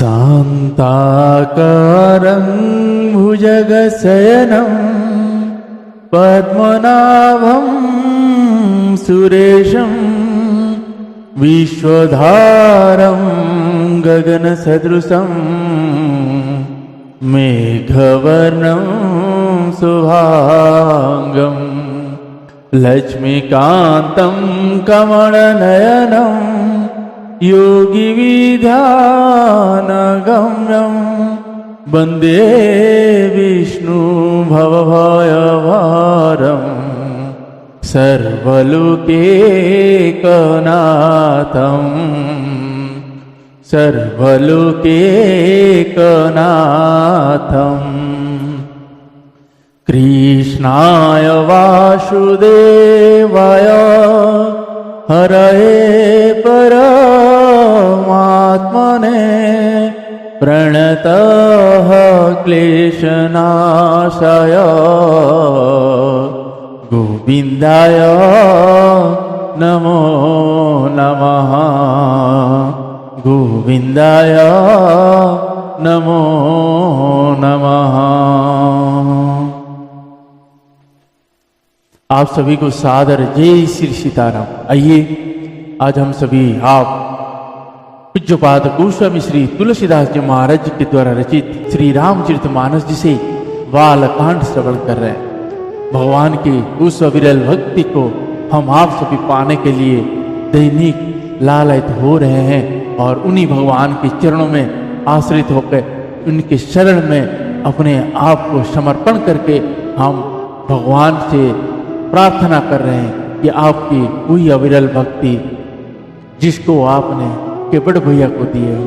शान्ताकारं भुजगशयनं पद्मनाभं सुरेशं विश्वधारं गगनसदृशं मेघवर्णं शुभांगं लक्ष्मीकान्तं कमलनयनं योगिविध्यानगम्यं वन्दे विष्णु भवभयभारं सर्वलोकैकनाथं सर्वलोकैकनाथम् कृष्णाय वासुदेवाय हरये परमात्मने प्रणतः क्लेशनाशाय गोविन्दाय नमो नमः गोविन्दाय नमो नमः। आप सभी को सादर जय श्री सीताराम। आइए आज हम सभी आप पूज्यपाद गोस्वामी श्री तुलसीदास जी महाराज जी के द्वारा रचित श्री रामचरितमानस जी से बालकांड श्रवण कर रहे हैं। भगवान की उस अविरल भक्ति को हम आप सभी पाने के लिए दैनिक लालयित हो रहे हैं और उन्हीं भगवान के चरणों में आश्रित होकर उनके शरण में अपने आप को समर्पण करके हम भगवान से प्रार्थना कर रहे हैं कि आपकी वही अविरल भक्ति जिसको आपने केवट भैया को दिए हो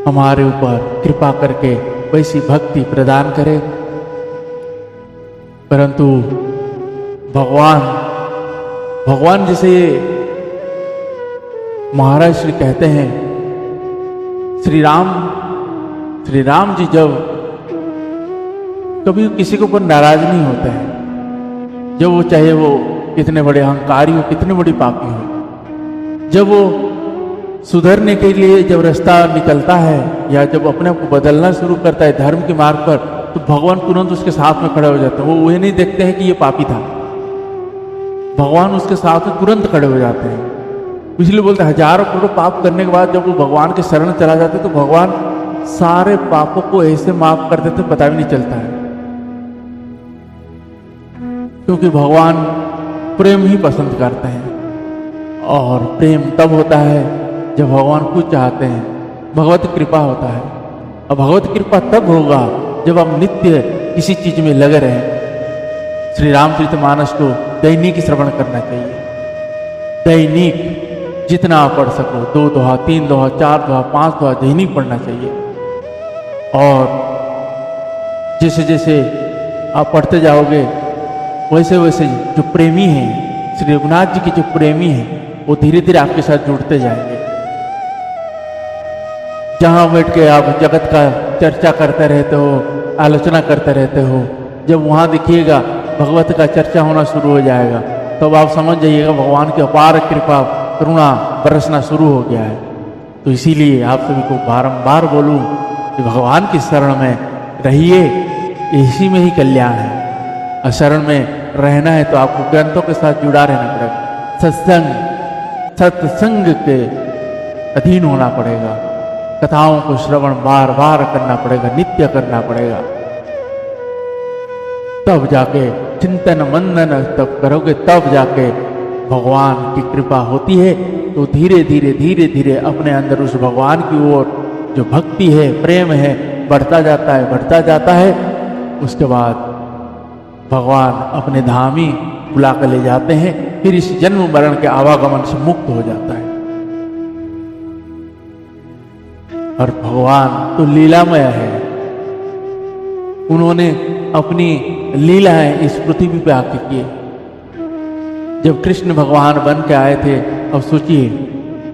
हमारे ऊपर कृपा करके वैसी भक्ति प्रदान करे। परंतु भगवान जैसे महाराज श्री कहते हैं श्री राम जी जब कभी किसी के ऊपर नाराज नहीं होते हैं, जब वो चाहे वो कितने बड़े अहंकारी हो कितने बड़ी पापी हो, जब वो सुधरने के लिए जब रास्ता निकलता है या जब अपने आप को बदलना शुरू करता है धर्म के मार्ग पर, तो भगवान तुरंत उसके साथ में खड़े हो जाते हैं। वो ये नहीं देखते हैं कि ये पापी था, भगवान उसके साथ में तुरंत खड़े हो जाते हैं। इसलिए बोलते हैं हजारों करोड़ पाप करने के बाद जब वो भगवान के शरण चला जाते तो भगवान सारे पापों को ऐसे माफ कर देते पता भी नहीं चलता है, क्योंकि भगवान प्रेम ही पसंद करते हैं। और प्रेम तब होता है जब भगवान कुछ चाहते हैं, भगवत कृपा होता है। और भगवत कृपा तब होगा जब हम नित्य किसी चीज में लगे रहें। श्री रामचरितमानस को दैनिक श्रवण करना चाहिए, दैनिक जितना आप पढ़ सको 2 दोहा 3 दोहा 4 दोहा 5 दोहा दैनिक पढ़ना चाहिए। और जैसे जैसे आप पढ़ते जाओगे वैसे वैसे जो प्रेमी हैं, श्री रघुनाथ जी के जो प्रेमी हैं, वो धीरे धीरे आपके साथ जुड़ते जाएंगे। जहां बैठ के आप जगत का चर्चा करते रहते हो, आलोचना करते रहते हो, जब वहां देखिएगा भगवत का चर्चा होना शुरू हो जाएगा, तब तो आप समझ जाइएगा भगवान की अपार कृपा करुणा बरसना शुरू हो गया है। तो इसीलिए आप सभी को बारंबार बोलूं कि भगवान की शरण में रहिए, इसी में ही कल्याण है। और शरण में रहना है तो आपको ग्रंथों के साथ जुड़ा रहना पड़ेगा, सत्संग के अधीन होना पड़ेगा, कथाओं को श्रवण बार बार करना पड़ेगा, नित्य करना पड़ेगा। तब जाके चिंतन मंदन तब करोगे, तब जाके भगवान की कृपा होती है। तो धीरे धीरे धीरे धीरे अपने अंदर उस भगवान की ओर जो भक्ति है, प्रेम है, बढ़ता जाता है, बढ़ता जाता है। उसके बाद भगवान अपने धाम ही बुला कर ले जाते हैं, फिर इस जन्म मरण के आवागमन से मुक्त हो जाता है। और भगवान तो लीलामय है, उन्होंने अपनी लीलाएं इस पृथ्वी पे आके किए। जब कृष्ण भगवान बन के आए थे, अब सोचिए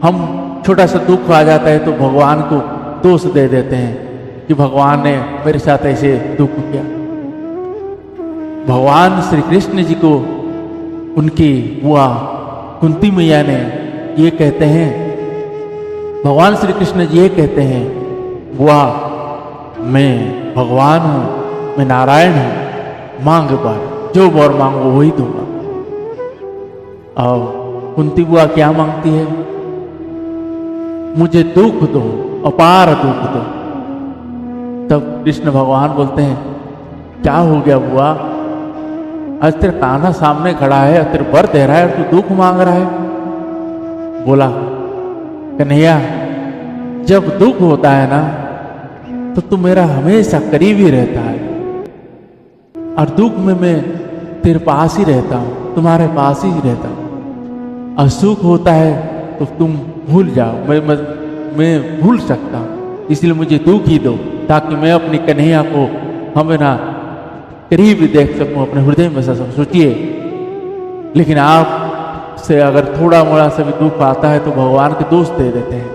हम छोटा सा दुख आ जाता है तो भगवान को दोष दे देते हैं कि भगवान ने मेरे साथ ऐसे दुख किया। भगवान श्री कृष्ण जी को उनकी बुआ कुंती मैया ने ये कहते हैं भगवान श्री कृष्ण जी ये कहते हैं, बुआ मैं भगवान हूं, मैं नारायण हूं, मांग बर, जो वर मांगो वही दूंगा। और कुंती बुआ क्या मांगती है? मुझे दुख दो, अपार दुख दो। तब कृष्ण भगवान बोलते हैं, क्या हो गया बुआ, आज तेरा कान्हा सामने खड़ा है, तेरे वर दे रहा है और तू दुख मांग रहा है। बोला, कन्हैया जब दुख होता है ना तो तू मेरा हमेशा करीब ही रहता है, और दुख में मैं तेरे पास ही रहता हूं, तुम्हारे पास ही रहता हूं। और सुख होता है तो तुम भूल जाओ, मैं भूल सकता हूं, इसलिए मुझे दुख ही दो ताकि मैं अपनी कन्हैया को हमेशा करीब देख सकूं, अपने हृदय में बसा सकूं। सोचिए, लेकिन आप से अगर थोड़ा मोड़ा सा भी दुख आता है तो भगवान के दोष दे देते हैं।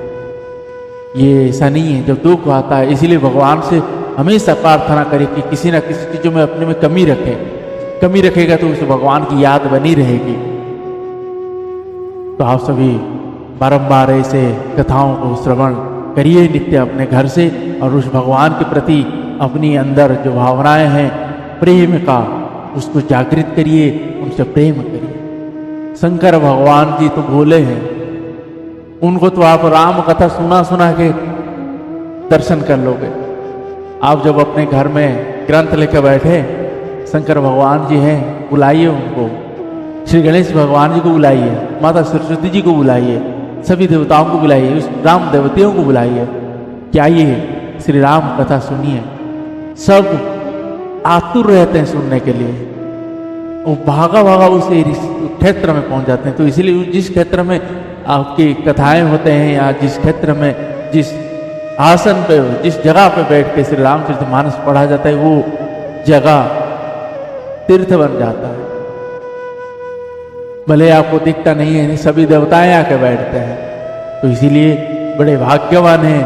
ये ऐसा नहीं है। जब दुख आता है, इसीलिए भगवान से हमेशा प्रार्थना करें कि किसी ना किसी चीजों में अपने में कमी रखे। कमी रखेगा तो उसे भगवान की याद बनी रहेगी। तो आप सभी बारंबार ऐसे कथाओं को श्रवण करिए नित्य अपने घर से, और उस भगवान के प्रति अपनी अंदर जो भावनाएं हैं प्रेम का, उसको जागृत करिए, उनसे प्रेम करिए। शंकर भगवान जी तो भोले हैं, उनको तो आप राम कथा सुना सुना के दर्शन कर लोगे। आप जब अपने घर में ग्रंथ लेकर बैठे, शंकर भगवान जी हैं, बुलाइए उनको। श्री गणेश भगवान जी को बुलाइए, माता सरस्वती जी को बुलाइए, सभी देवताओं को बुलाइए, उस राम देवतियों को बुलाइए कि आइए श्री राम कथा सुनिए। सब आतुर रहते हैं सुनने के लिए, वो भागा भागा उस क्षेत्र में पहुंच जाते हैं। तो इसीलिए जिस क्षेत्र में आपकी कथाएं होते हैं, या जिस क्षेत्र में, जिस आसन पे, जिस जगह पे बैठ के श्री रामचरितमानस पढ़ा जाता है, वो जगह तीर्थ बन जाता है। भले आपको दिखता नहीं है, सभी देवताएं आके बैठते हैं। तो इसीलिए बड़े भाग्यवान हैं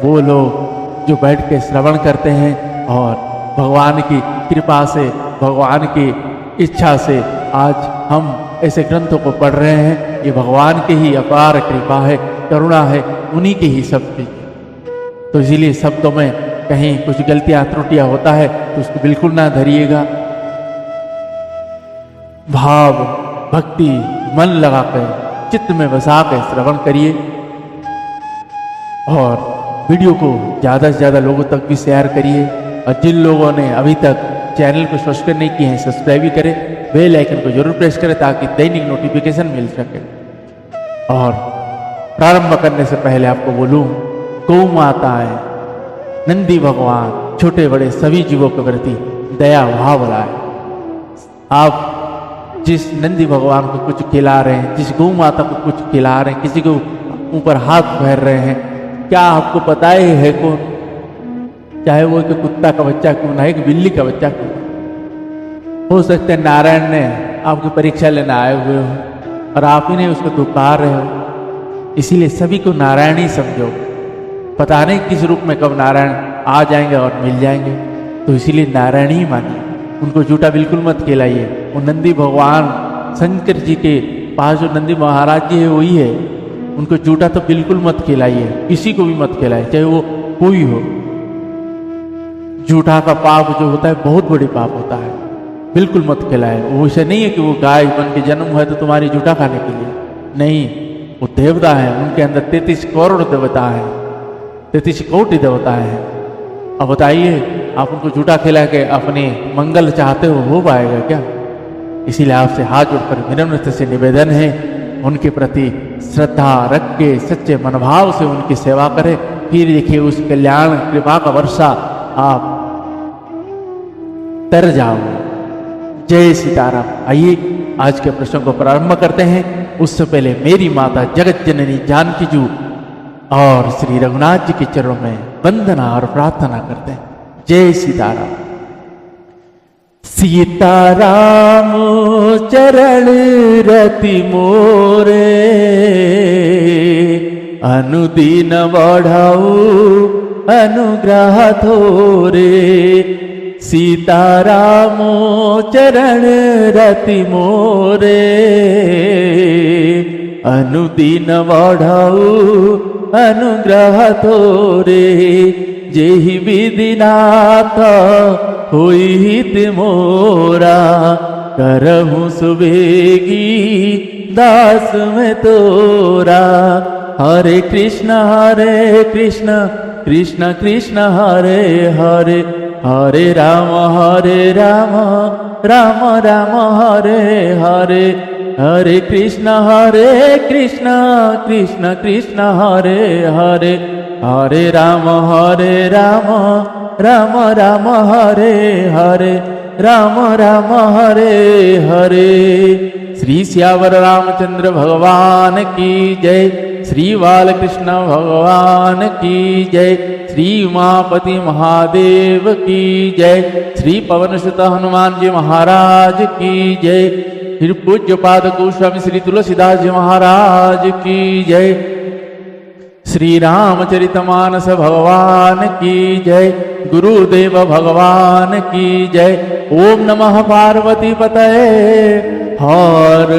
वो लोग जो बैठ के श्रवण करते हैं, और भगवान की कृपा से, भगवान की इच्छा से आज हम ऐसे ग्रंथों को पढ़ रहे हैं। ये भगवान की ही अपार कृपा है, करुणा है, उन्हीं की ही सब चीज। तो इसीलिए शब्दों में कहीं कुछ गलतियां त्रुटियां होता है तो उसको बिल्कुल ना धरिएगा। भाव भक्ति मन लगाकर चित्त में बसा कर श्रवण करिए, और वीडियो को ज़्यादा से ज़्यादा लोगों तक भी शेयर करिए। और जिन लोगों ने अभी तक चैनल को सब्सक्राइब नहीं किए हैं, सब्सक्राइब भी करें, बेल आइकन को जरूर प्रेस करें ताकि दैनिक नोटिफिकेशन मिल सके। और प्रारंभ करने से पहले आपको बोलूं, गौ माताएं, नंदी भगवान, छोटे बड़े सभी जीवों के प्रति दया भाव लाए। आप जिस नंदी भगवान को कुछ खिला रहे हैं, जिस गौ माता को कुछ खिला रहे हैं, किसी को ऊपर हाथ फेर रहे हैं, क्या आपको पता है कौन? चाहे वो एक कुत्ता का बच्चा क्यों ना, एक बिल्ली का बच्चा क्यों ना। हो सकता है नारायण ने आपकी परीक्षा लेने आए हुए हो और आप ही ने उसको दुकार रहे हो, इसीलिए सभी को नारायण ही समझो। पता नहीं किस रूप में कब नारायण आ जाएंगे और मिल जाएंगे, तो इसीलिए नारायण ही मानिए। उनको झूठा बिल्कुल मत खिलाइए। वो नंदी भगवान शंकर जी के पास जो नंदी महाराज जी है वही है, उनको झूठा तो बिल्कुल मत खिलाइए, किसी को भी मत खिलाइए, चाहे वो कोई हो। झूठा का पाप जो होता है बहुत बड़ी पाप होता है, बिल्कुल मत खिलाए। वो ऐसा नहीं है कि वो गाय बन के जन्म है तो तुम्हारी झूठा खाने के लिए, नहीं, वो देवता है, उनके अंदर 33 करोड़ देवता है, 33 कोटि देवता है। अब बताइए, आप उनको झूठा खिला के अपने मंगल चाहते हो पाएगा क्या? इसीलिए आपसे हाथ जोड़कर विनम्रता से निवेदन है, उनके प्रति श्रद्धा रख के सच्चे मनोभाव से उनकी सेवा करें, फिर देखिए उस कल्याण कृपा का वर्षा आप तर जाओगे। जय सीताराम। आइए आज के प्रश्न को प्रारंभ करते हैं। उससे पहले मेरी माता जगत जननी जानकी जी और श्री रघुनाथ जी के चरणों में वंदना और प्रार्थना करते हैं। जय सीताराम। सीताराम चरण रति मोरे, अनुदीन बढ़ाऊ अनुग्रह थोरे। सीताराम चरण रति मोरे, अनुदीन बढ़ाऊ अनुग्रह तोरे, जेहि विधिनाथ होई हित मोरा, करहूँ सुबेगी दास में तोरा। हरे कृष्ण कृष्ण कृष्ण हरे हरे, हरे राम राम राम हरे हरे, हरे कृष्ण कृष्ण कृष्ण हरे हरे, हरे राम राम राम हरे हरे, राम राम हरे हरे। श्री सियावर रामचंद्र भगवान की जय, श्री बालकृष्ण भगवान की जय, श्री उमापति महादेव की जय, श्री पवनसुत हनुमान जी महाराज की जय, श्री पूज्य पाद गोस्वामी श्री तुलसीदास जी महाराज की जय, श्री रामचरितमानस भगवान की जय, गुरुदेव भगवान की जय। ओम नमः पार्वती पतये, हर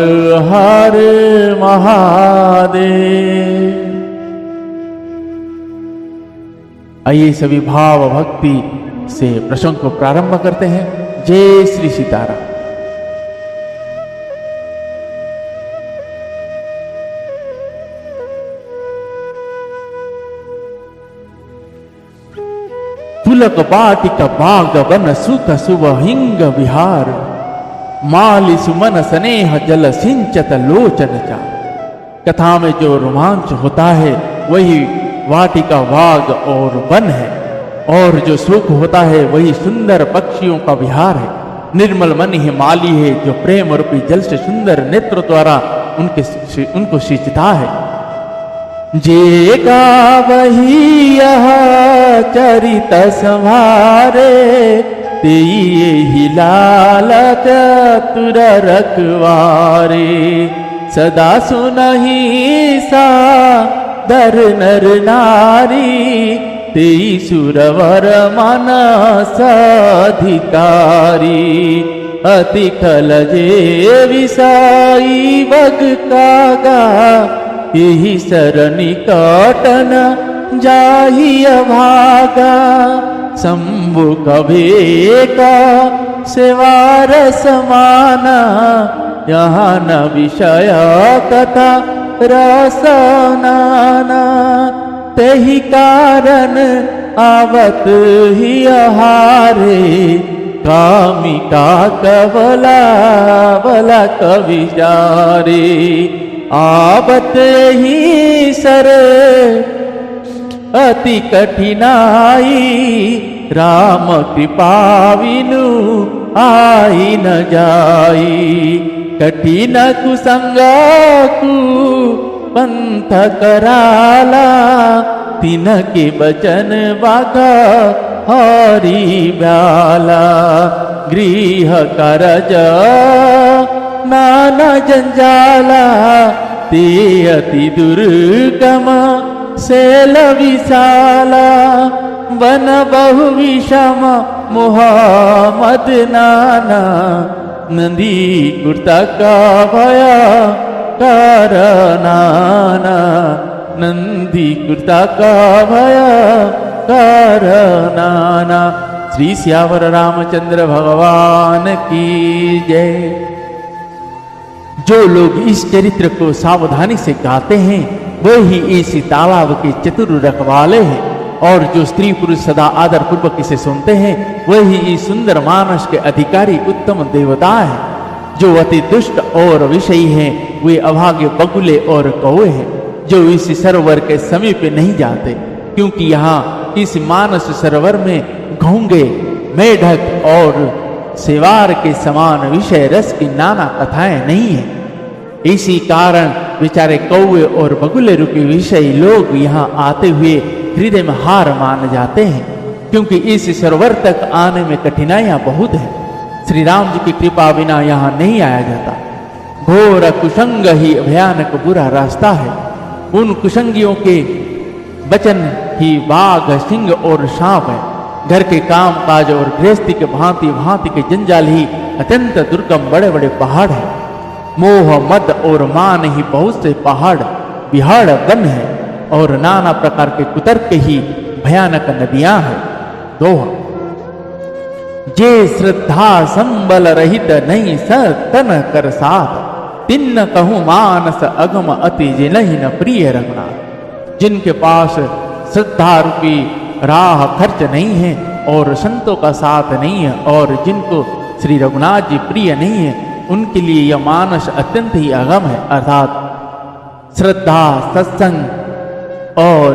हर महादेव। आइए सभी भाव भक्ति से प्रसंग को प्रारंभ करते हैं। जय श्री सीताराम। पुलक बाटिक बाग वन सुख शुभ हिंग विहार, माली सुमन स्नेह जल सिंचत लोचन चा। कथा में जो रोमांच होता है वही वाटिका बाग और वन है, और जो सुख होता है वही सुंदर पक्षियों का विहार है। निर्मल मन ही माली है जो प्रेम रूपी जल से सुंदर नेत्र द्वारा उनको सिंचता है। जे गावही यह चरित संभारे, तेहि लाल चतुर रखवारे। सदा सुनहि सादर नर नारी, तेहि सुरवर मानस अधिकारी। अति खल जे विषाई बग कागा, यही सरनि काटन जाहि भागा। शंभु कभे का सेवार समाना, यहाँ न विषय कथा रसनाना। तेहि कारण आवत ही हारे, कामिका कबला बला कवि जारे। आवत ही सर अति कठिनाई, राम कृपा विनु आई न जाई। कठिन कुसंग कु पंथ कराला, तिन के बचन बागा हरि ब्याला। गृह करज नाना जंजाला, ते अति दुर्गम सेल विशाला। वन बहु विषम मोहम्मद नाना, नंदी कुर्ता का भया करनाना। नंदी कुर्ता का भया करनाना। श्री सियावर रामचंद्र भगवान की जय। जो लोग इस चरित्र को सावधानी से गाते हैं वही इस तालाब के चतुर रखवाले हैं, और जो स्त्री पुरुष सदा आदर पूर्वक इसे सुनते हैं वही इस सुंदर मानस के अधिकारी उत्तम देवता है। जो अति दुष्ट और विषयी हैं वे अभागे बगुले और कौवे हैं, जो इस सरोवर के समीप नहीं जाते, क्योंकि यहाँ इस मानस सरोवर में घोंगे, मेढक और सेवार के समान विषय रस की नाना कथाएं नहीं है। इसी कारण बेचारे कौवे और बगुले रूपी विषय लोग यहाँ आते हुए हृदय में हार मान जाते हैं, क्योंकि इस सरोवर तक आने में कठिनाइयां बहुत है। श्री राम जी की कृपा बिना यहाँ नहीं आया जाता। घोर कुसंग ही भयानक बुरा रास्ता है। उन कुसंगियों के वचन ही बाघ, सिंह और सांप है। घर के काम काज और गृहस्थी के भांति भांति के जंजाल ही अत्यंत दुर्गम बड़े बड़े पहाड़ है। मोह मद और मान ही बहुत से पहाड़ बिहाड़ वन है, और नाना प्रकार के कुतर्क ही भयानक नदियां हैं। दोहा, जे श्रद्धा संबल रहित नहीं तन कर साथ, तिन्न कहूं मानस अगम अति जिनहि न प्रिय रघुनाथ। जिनके पास श्रद्धा रूपी राह खर्च नहीं है और संतों का साथ नहीं है और जिनको श्री रघुनाथ जी प्रिय नहीं है, उनके लिए यह मानस अत्यंत ही अगम है। अर्थात श्रद्धा, सत्संग और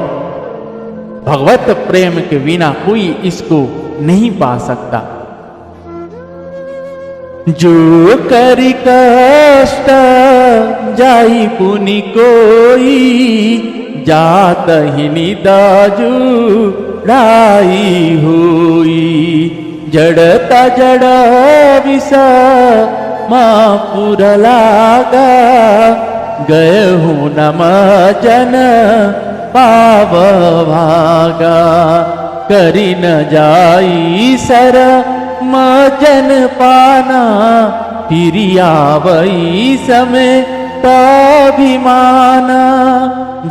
भगवत प्रेम के बिना कोई इसको नहीं पा सकता। जो करि कष्ट जाई पुनि कोई, जात ही निदाजू ढाई होई। जड़ता जड़ विष मापुर लागा, गए हूँ नम जन पाव भागा। करी न जाई सर मजन पाना, फिरी आवई समय ताभिमाना।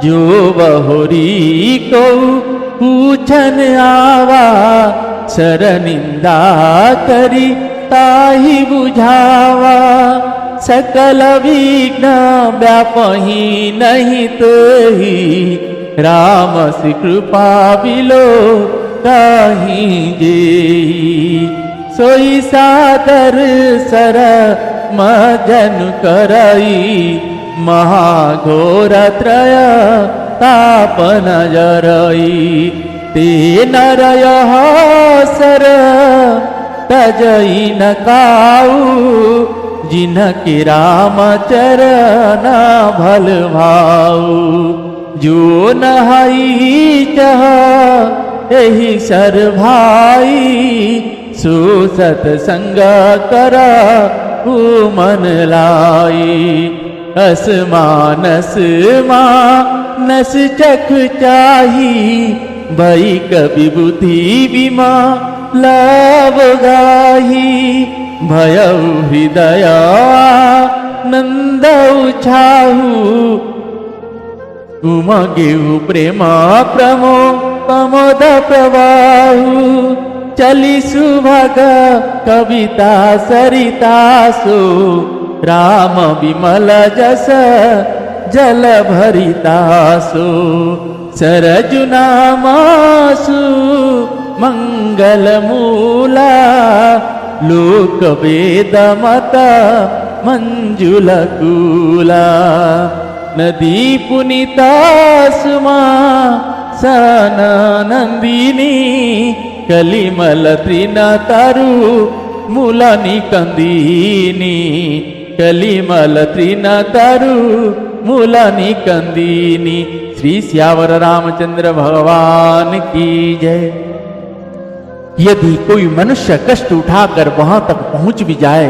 जो बहुरी को पूछन आवा, सर निंदा करी ताहि बुझावा। सकल विघ्न व्यापही नहीं तोहि, राम से कृपा बिलो कहीं जेहि। सोई सादर सर मजन करई, महाघोर त्रय तापन जरई। ते नरय सर तजई न काऊ, जिनके राम चरण भल भाऊ। जो नहाई चह एहि सर भाई, सो सतसंग कर मन लाई। असमानस मानस चख चाही, भई कवि बुद्धि बिमा लव गाही। भयउ हृदय नंद छाहू, उमगेहु प्रेम प्रमो प्रमोद प्रवाहु। चली सुभग कविता सरितासु, राम विमल जस जल भरितासु। सरजु नामासु मंगल मूला, लोक वेद मत मंजुल कूला। नदी पुनीता सुमा सनंदिनी, कलिमल तृण तरु मूल निकंदिनी। कलिमल तृण तरु मूल निकंदिनी। श्री श्यावर रामचंद्र भगवान की जय। यदि कोई मनुष्य कष्ट उठाकर वहां तक पहुंच भी जाए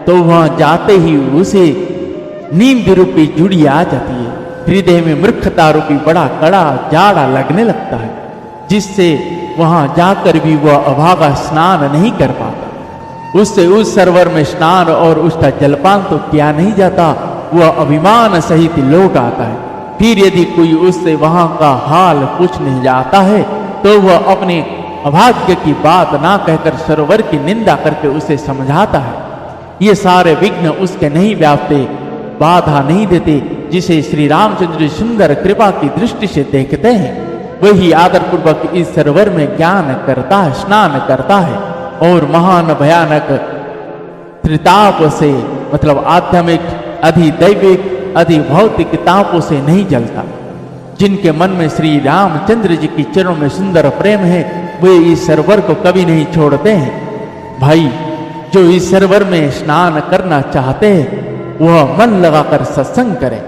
तो वहां जाते ही उसे नींद रूपी जुड़ी आ जाती है। हृदय में मूर्खता रूपी बड़ा कड़ा जाड़ा लगने लगता है, जिससे वहां जाकर भी वह अभागा स्नान नहीं कर पाता। उससे उस सरोवर में स्नान और उसका जलपान तो किया नहीं जाता, वह अभिमान सहित लौट आता है। फिर यदि कोई उससे वहां का हाल पूछने जाता है तो वह अपने अभाग्य की बात ना कहकर सरोवर की निंदा करके उसे समझाता है। ये सारे विघ्न उसके नहीं व्यापते, बाधा नहीं देते। जिसे श्री रामचंद्र सुंदर कृपा की दृष्टि से देखते हैं, वही आदर पूर्वक इस सरोवर में ज्ञान करता है, स्नान करता है और महान भयानक त्रिताप से, मतलब आध्यात्मिक अधिदैविक अधिभौतिक तापों से नहीं जलता। जिनके मन में श्री रामचंद्र जी की चरणों में सुंदर प्रेम है, वे इस सरोवर को कभी नहीं छोड़ते हैं। भाई, जो इस सरोवर में स्नान करना चाहते हैं वह मन लगाकर सत्संग करें।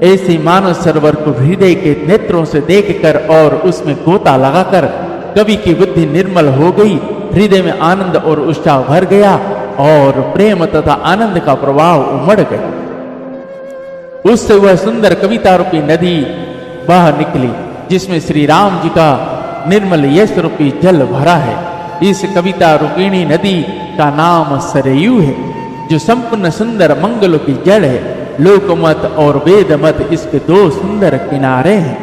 ऐसे मानव सरोवर को हृदय के नेत्रों से देखकर और उसमें गोता लगाकर कवि की बुद्धि निर्मल हो गई, हृदय में आनंद और उत्साह भर गया और प्रेम तथा आनंद का प्रवाह उमड़ गया। उससे वह सुंदर कविता रूपी नदी बह निकली, जिसमें श्री राम जी का निर्मल यश रूपी जल भरा है। इस कविता रूपिणी नदी का नाम सरयू है, जो संपूर्ण सुंदर मंगलों की जड़ है। लोकमत और वेद मत इसके दो सुंदर किनारे हैं।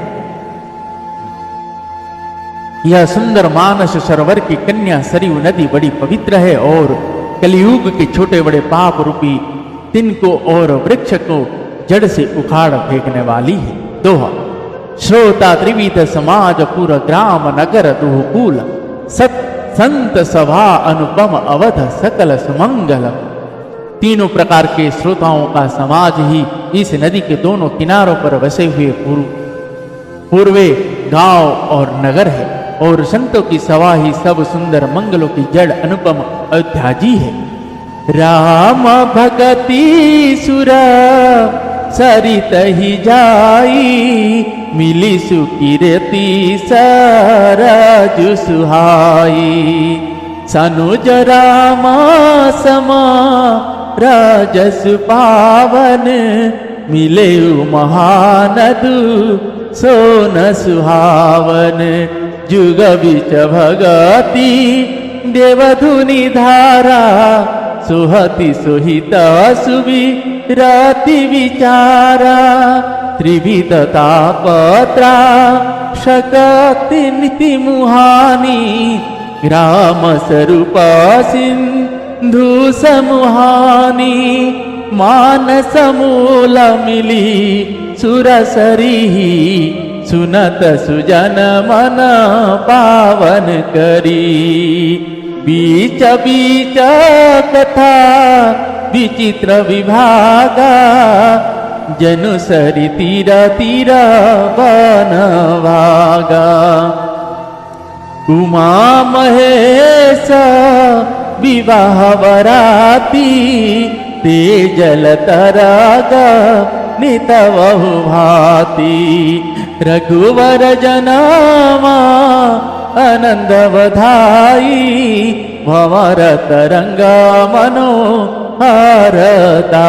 यह सुंदर मानस सरोवर की कन्या सरयू नदी बड़ी पवित्र है और कलयुग के छोटे बड़े पाप रूपी तिनको और वृक्ष को जड़ से उखाड़ फेंकने वाली है। दोहा। श्रोता त्रिविध समाज पुर ग्राम नगर दुहकूल सत संत सभा अनुपम अवध सकल सुमंगल। तीनों प्रकार के श्रोताओं का समाज ही इस नदी के दोनों किनारों पर बसे हुए पूर्वे गांव और नगर है और संतों की सभा ही सब सुंदर मंगलों की जड़ अनुपम अयोध्या जी है। राम भगति सुर सरित ही जाई मिली सुकीर्ति सरज सुहाई। सनुज राम समा राजस पावन मिले महानदु सोन सुहावन। जुग बिच भगति देवधुनि धारा सुहति सुहित सुबि राति विचारा। त्रिविध तापत्रा शक्ति नीति मुहानी ग्राम स्वरूप सिंधु समुहानी। मानस मूल मिली सुरसरी सुनत सुजन मन पावन करी। बीच बीच कथा विचित्र विभागा जनु सरि तीर तीर वन भागा। उमा महेश विवाह बराती तेजल तराग नित बहु भाती। रघुवर जनामा आनंद बधाई भंवर तरंग मनो हरताई।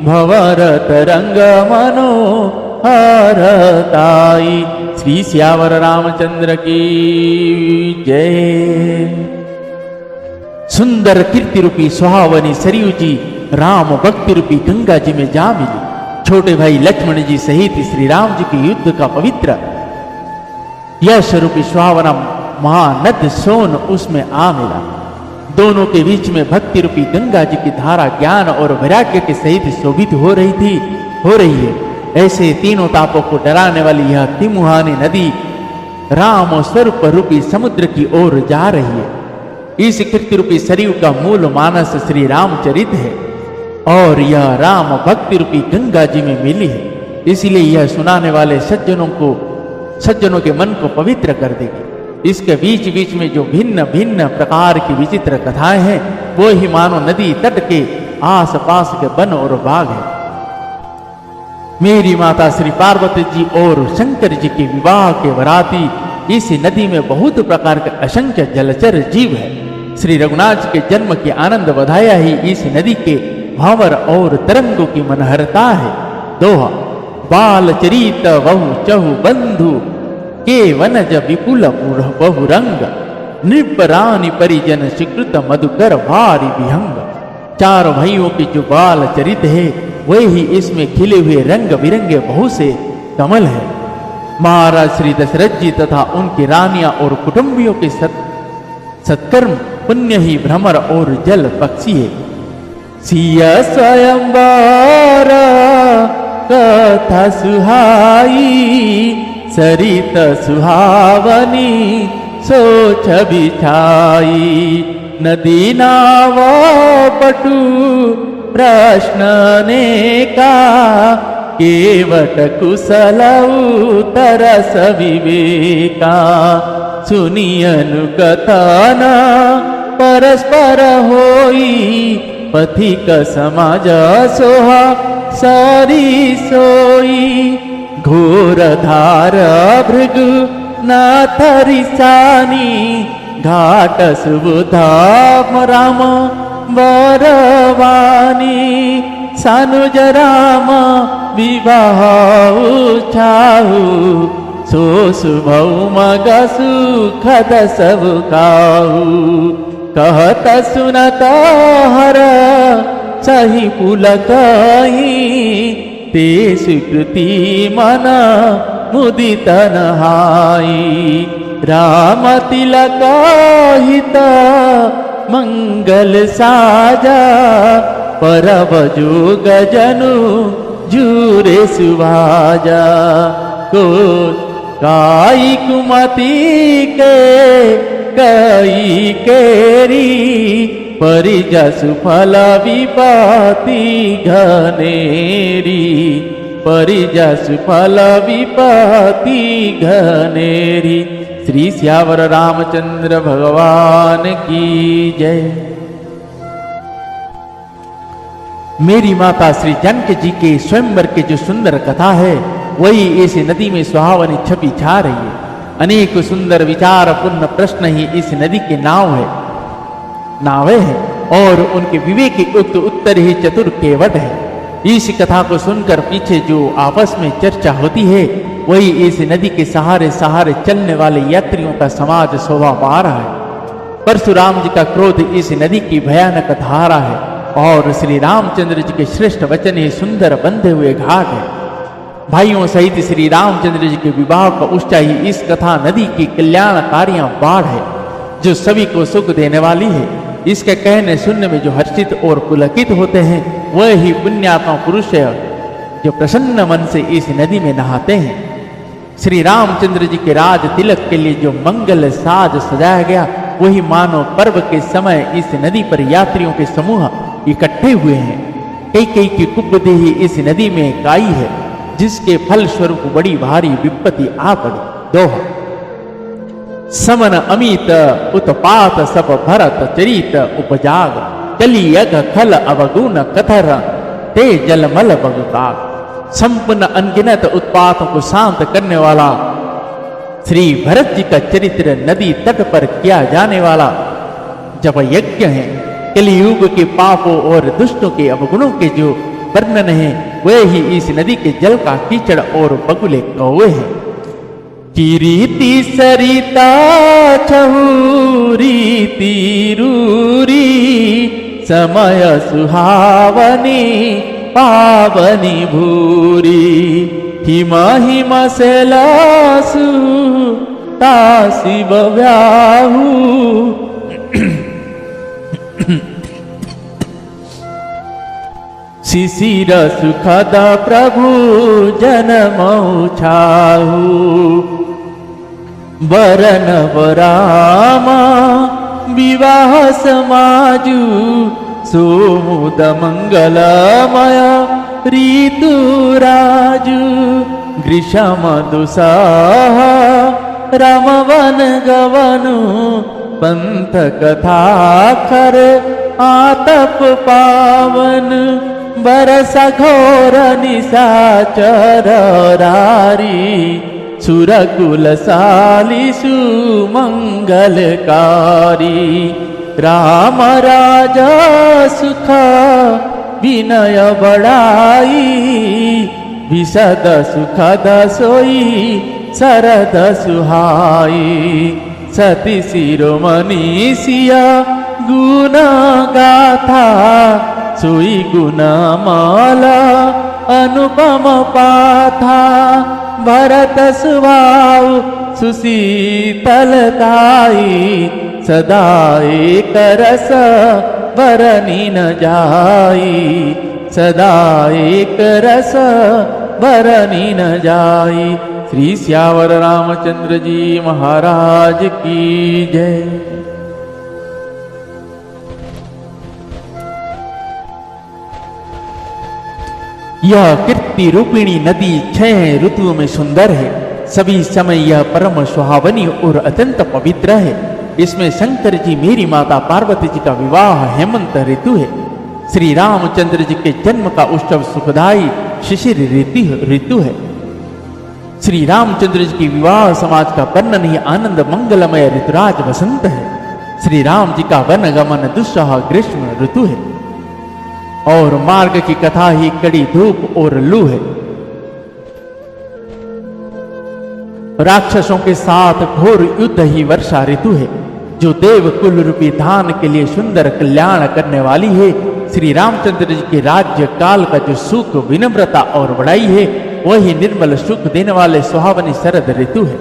भंवर तरंग मनो हरताई। श्री सियावर रामचंद्र की जय। सुंदर कीर्ति रूपी सुहावनी सरयू जी राम भक्ति रूपी गंगा जी में जा मिली। छोटे भाई लक्ष्मण जी सहित श्री राम जी के युद्ध का पवित्र यश रूपी सुहावना महानद सोन उसमें आ मिला। दोनों के बीच में भक्ति रूपी गंगा जी की धारा ज्ञान और वैराग्य के सहित शोभित हो रही है। ऐसे तीनों तापों को डराने वाली यह तिमुहानी नदी राम स्वरूप रूपी समुद्र की ओर जा रही है। इस कीर्ति रूपी सरयू का मूल मानस श्री रामचरित है और यह राम भक्ति रूपी गंगा जी में मिली है। इसीलिए यह सुनाने वाले सज्जनों के मन को पवित्र कर देगी। इसके बीच बीच में जो भिन्न भिन्न प्रकार की विचित्र कथाएं हैं वो ही मानो नदी तट के आस पास के वन और बाग है। मेरी माता श्री पार्वती जी और शंकर जी के विवाह के बराती इस नदी में बहुत प्रकार के असंख्य जलचर जीव है। श्री रघुनाथ के जन्म की आनंद बधाया ही इस नदी के भंवर और तरंगों की मनहरता है। दोहा। बाल चरित बहु चहु बंधु के वनज विपुल बहुरंग नृपरानी परिजन स्वीकृत मधुकर भारी विहंग। चार भाइयों की जो बाल चरित है वही ही इसमें खिले हुए रंग बिरंगे बहुत से कमल है। महाराज श्री दशरथ जी तथा उनकी रानियां और कुटुंबियों के सत्कर्म पुण्य ही भ्रमर और जल पक्षी है। सिया स्वयंवर कथा सुहाई सरित सुहावनी सोच बिछाई। नदी नाव पटु प्रश्न अनेका केवट कुशल तरस विवेका। सुनियनु कथन परस्पर होई पथिक समाज सोहा सारी सोई। घोर धार भृगु नाथ रिसानी घाट सुबुधा राम बरवानी। सानुज राम विवाह छाऊ सो सुभौ मग सुखद सब काऊ। कहत सुनत हर सही पुलकही ते स्वीकृति मन मुदित नहाई। राम तिलक हित मंगल साजा परब जुग जनु जूरे सुभाजा। को काई कुमति के कई केरी परिजसु फल विपति घनेरी। परिजसु फल विपति घनेरी। श्री श्यावर रामचंद्र भगवान की जय। मेरी माता श्री जानकी जी के स्वयंवर के जो सुंदर कथा है वही इस नदी में सुहावनी छवि छा रही है। अनेक सुंदर विचार पूर्ण प्रश्न ही इस नदी के नावे हैं और उनके विवेक के उक्त उत्तर ही चतुर केवट है। इस कथा को सुनकर पीछे जो आपस में चर्चा होती है वही इस नदी के सहारे सहारे चलने वाले यात्रियों का समाज शोभा पा रहा है। परशुराम जी का क्रोध इस नदी की भयानक धारा है और श्री रामचंद्र जी के श्रेष्ठ वचन ही सुंदर बंधे हुए घाट है। भाइयों सहित श्री रामचंद्र जी के विवाह का ऊंचाई इस कथा नदी की कल्याणकारियां बाढ़ है जो सभी को सुख देने वाली है। इसके कहने सुनने में जो हर्षित और पुलकित होते हैं वह ही पुण्यात्मा पुरुष है जो प्रसन्न मन से इस नदी में नहाते हैं। श्री रामचंद्र जी के राज तिलक के लिए जो मंगल साज सजाया गया वही मानव पर्व के समय इस नदी पर यात्रियों के समूह इकट्ठे हुए हैं। कई कई की कुब्बदी ही इस नदी में काई है जिसके फल स्वरूप बड़ी भारी विपत्ति आ पड़ी। दोहा समन अमित उत्पात सब भरत चरित उपजाग। चली यग खल अवगुण कथर ते जलमल बगुकाग। संपूर्ण अनगिनत उत्पातों को शांत करने वाला श्री भरत जी का चरित्र नदी तट पर किया जाने वाला जब यज्ञ है। कलियुग के पापों और दुष्टों के अवगुणों के जो वर्णन है वह ही इस नदी के जल का कीचड़ और बगुले कौवे हैं। कीरीति सरिता छहूरी तीरूरी समय सुहावनी पावनी भूरी। हिम हिम सेलासु तासी बव्याहू। शिशिर सुखद प्रभु जनमौ छाहू। वरन वरामा विवाह समाजु सोमुद मंगलमय ऋतु राजु। ग्रीष्म दुसाह रमवन गवनु पंथ कथा खर आतप पावन। बरस घोर निशाचर रारी सुरकुल सालिसु मंगलकारी। राम राजा सुख विनय बड़ाई विशद सुखद सोई शरद सुहाई। सती शिरोमणि सिया गुण गाथा सोई गुण माला अनुपम पाथा। भरत सुभाव सुशीतलताई सदा एक रस बरनी न जाई। सदा एक रस बरनी न जाई। श्री श्यावर रामचंद्र जी महाराज की जय। यह कीर्ति रूपिणी नदी 6 ऋतुओं में सुंदर है। सभी समय यह परम सुहावनी और अत्यंत पवित्र है। इसमें शंकर जी मेरी माता पार्वती जी का विवाह हेमंत ऋतु है। श्री रामचंद्र जी के जन्म का उत्सव सुखदायी शिशिर ऋतु है। श्री रामचंद्र जी की विवाह समाज का वर्णन ही आनंद मंगलमय ऋतुराज वसंत है। श्री राम जी का वन गमन दुस्सह ग्रीष्म ऋतु है और मार्ग की कथा ही कड़ी धूप और लू है। राक्षसों के साथ घोर युद्ध ही वर्षा ऋतु है जो देव कुल रूपी धान के लिए सुंदर कल्याण करने वाली है। श्री रामचंद्र जी के राज्य काल का जो सुख, विनम्रता और बड़ाई है, वही निर्मल सुख देने वाले सुहावनी शरद ऋतु है।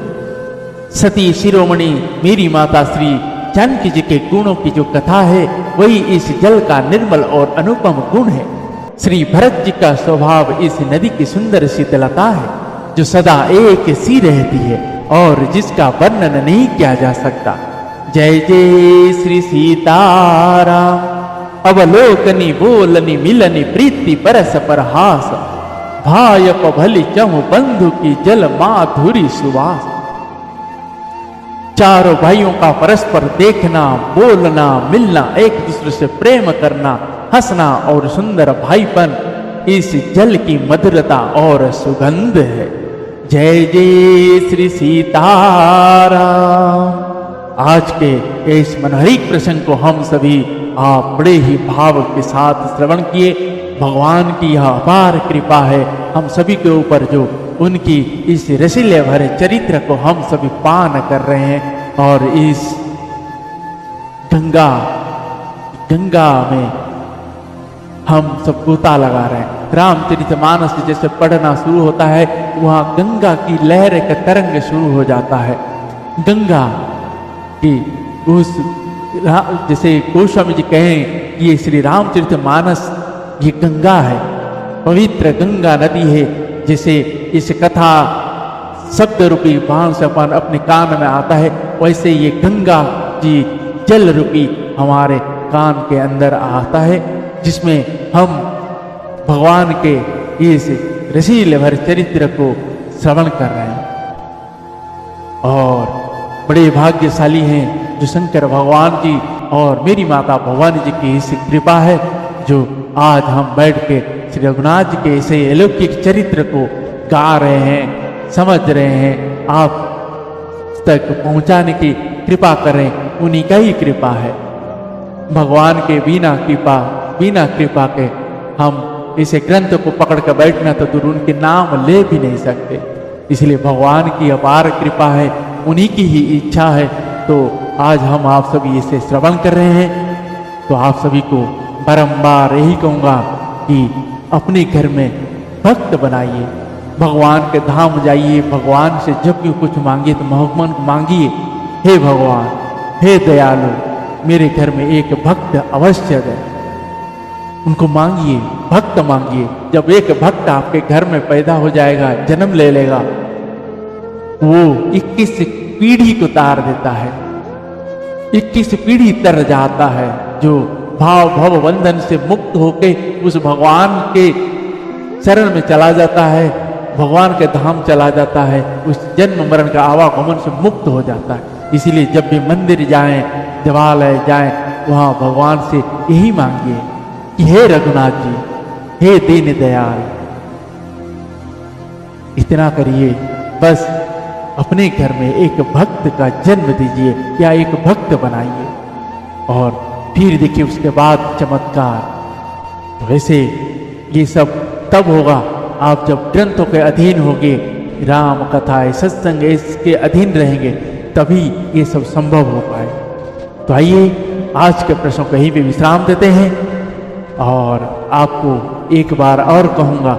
सती शिरोमणि मेरी माता श्री जानकी जी के गुणों की जो कथा है, वही इस जल का निर्मल और अनुपम गुण है। श्री भरत जी का स्वभाव इस नदी की सुंदर शीतलता है, जो सदा एक सी रहती है और जिसका वर्णन नहीं किया जा सकता। जय जय श्री सीताराम। अवलोकनी बोलनी मिलनी प्रीति परस परहास, भायप भली चहु बंधु की जल माधुरी सुवास। चारों भाइयों का परस्पर देखना, बोलना, मिलना, एक दूसरे से प्रेम करना, हंसना और सुंदर भाईपन इस जल की मधुरता और सुगंध है। जय जय श्री सीताराम। आज के इस मनोहरिक प्रसंग को हम सभी आप बड़े ही भाव के साथ श्रवण किए। भगवान की यह अपार कृपा है हम सभी के ऊपर, जो उनकी इस रसीले भरे चरित्र को हम सभी पान कर रहे हैं और इस गंगा में हम सब गोता लगा रहे हैं। रामचरितमानस जैसे पढ़ना शुरू होता है, वहाँ गंगा की लहर का तरंग शुरू हो जाता है। गंगा की उस जैसे गोस्वामी जी कहें कि ये श्री रामचरितमानस ये गंगा है, पवित्र गंगा नदी है। जैसे इस कथा शब्द रूपी बाण से अपन अपने कान में आता है, वैसे ये गंगा जी जल रूपी हमारे कान के अंदर आता है, जिसमें हम भगवान के इस रसीले भर चरित्र को श्रवण कर रहे हैं। और बड़े भाग्यशाली हैं जो शंकर भगवान जी और मेरी माता भवानी जी की इस कृपा है, जो आज हम बैठ के श्री रघुनाथ जी के ऐसे अलौकिक चरित्र को गा रहे हैं, समझ रहे हैं, आप तक पहुंचाने की कृपा करें। उन्हीं का ही कृपा है। भगवान के बिना कृपा के हम इसे ग्रंथ को पकड़ कर बैठना तो दूर, उनके नाम ले भी नहीं सकते। इसलिए भगवान की अपार कृपा है, उन्हीं की ही इच्छा है। तो आज हम आप सभी इसे श्रवण कर रहे हैं। तो आप सभी को बारंबार यही कहूँगा कि अपने घर में भक्त बनाइए, भगवान के धाम जाइए, भगवान से जब भी कुछ मांगिए तो भगवान मांगिए, हे भगवान, हे दयालु, मेरे घर में एक भक्त अवश्य दे। उनको मांगिए, भक्त मांगिए। जब एक भक्त आपके घर में पैदा हो जाएगा, जन्म ले लेगा, वो 21 पीढ़ी को तार देता है, 21 पीढ़ी तर जाता है। जो भाव भव बंधन से मुक्त होके उस भगवान के शरण में चला जाता है, भगवान के धाम चला जाता है, उस जन्म मरण का आवागमन से मुक्त हो जाता है। इसीलिए जब भी मंदिर जाएं, देवालय जाएं, वहाँ भगवान से यही मांगिए कि हे रघुनाथ जी, हे दीन दयाल, इतना करिए, बस अपने घर में एक भक्त का जन्म दीजिए या एक भक्त बनाइए, और फिर देखिए उसके बाद चमत्कार। तो वैसे ये सब तब होगा आप जब ग्रंथों के अधीन होंगे, राम कथाएं, सत्संग इसके अधीन रहेंगे, तभी ये सब संभव हो पाए। तो आइए आज के प्रश्नों को यहीं पे विश्राम देते हैं। और आपको एक बार और कहूँगा,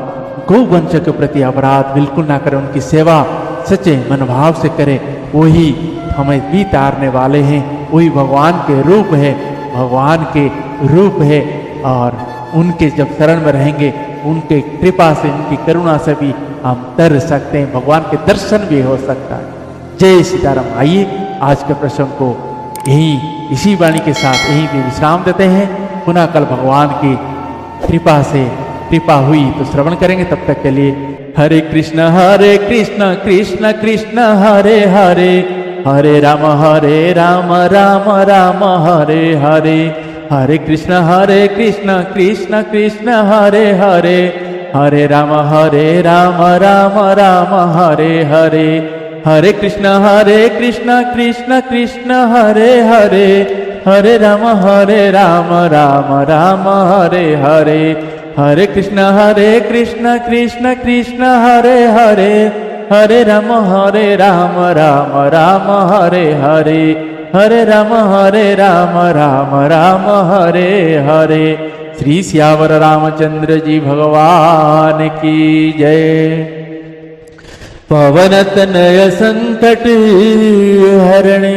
गौवंश के प्रति अपराध बिल्कुल ना करें, उनकी सेवा सच्चे मनोभाव से करें। वही हमें भी तारने वाले हैं, वही भगवान के रूप है, भगवान के रूप है। और उनके जब शरण में रहेंगे, उनके कृपा से, उनकी करुणा से भी हम तर सकते हैं, भगवान के दर्शन भी हो सकता है। जय सीताराम। आइए आज के प्रसंग को यही इसी वाणी के साथ यहीं पे विश्राम देते हैं। पुनः कल भगवान की कृपा से कृपा हुई तो श्रवण करेंगे। तब तक के लिए हरे कृष्ण कृष्ण कृष्ण हरे हरे, हरे राम राम राम हरे हरे, हरे कृष्ण कृष्ण कृष्ण हरे हरे, हरे राम राम राम हरे हरे, हरे कृष्ण कृष्ण कृष्ण हरे हरे, हरे राम राम राम हरे हरे, हरे कृष्ण कृष्ण कृष्ण हरे हरे, हरे राम राम राम हरे हरे, हरे राम राम राम हरे हरे। श्री सियावर रामचंद्र जी भगवान की जय। पवन तनय संकट हरणे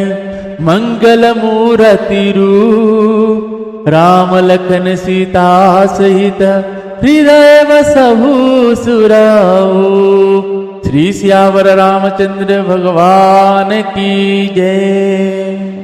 मंगल मूर्ति रूप, राम लखन सीता सहित हृदय बसहु सुराऊ। श्री सियावर रामचंद्र भगवान की जय।